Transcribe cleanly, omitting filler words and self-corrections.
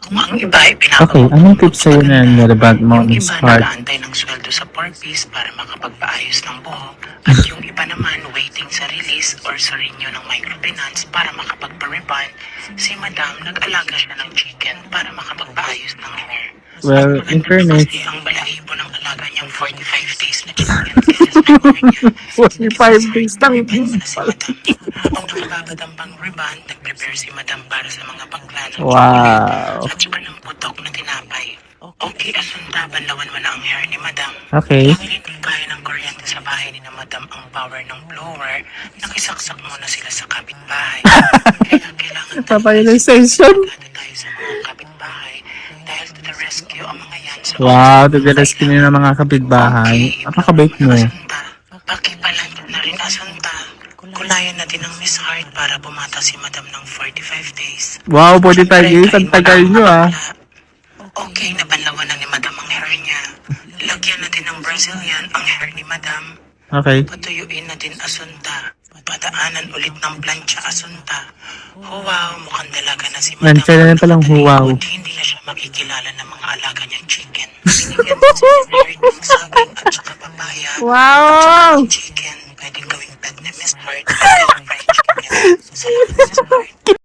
Kung ang iba ay Okay, anong tips sa'yo na nilabag mo yung ng iba start? nag-aantay ng sweldo sa 4-piece para makapagpaayos ng buhok, at yung iba naman waiting sa release or sa renew ng microfinance para makapagpa-rebond, si Madam nag-alaga siya ng chicken para makapagpaayos ng hair. Well, in fairness, Kasi ang balahibo ng alaga niyang 45 days na chicken kaya sa score niya, 45 days lang rebond mo na si Madam. Habang nakababad ang pang-rebond, nag-prepare si Madam para sa mga pangkla ng wow. at saka ng putok na tinapay. Okay, asunta, banlawan mo na ang hair ni Madam. Okay. Kung hindi kaya ng kuryente sa bahay ni na Madam ang power ng blower, nakisaksak muna sila sa kapitbahay. Kaya kailangan Papayalization. agad tayo sa mga kapitbahay dahil to the rescue ang mga yan sa Wow, to the rescue niyo ng mga kapitbahay. Napakabait mo. Asunta, pakipalantot na rin asunta. Kulayan natin ang Miss Heart para bumata si Madam ng 45 days. Wow, 45 days. Ang tagal nyo ah. Okay, nabanlawan na ni Madam ang hair niya. Lagyan natin ng Brazilian ang hair ni Madam. Okay. Patuyuin natin asunta. Padaanan ulit ng plancha asunta. Oh wow, mukhang dalaga na si Madam. Plancha na palang huwaw. Hindi na siya makikilala ng mga alaga niyang chicken. Binigyan din siya ng hair ng saging at saka papaya. Wow! Chicken.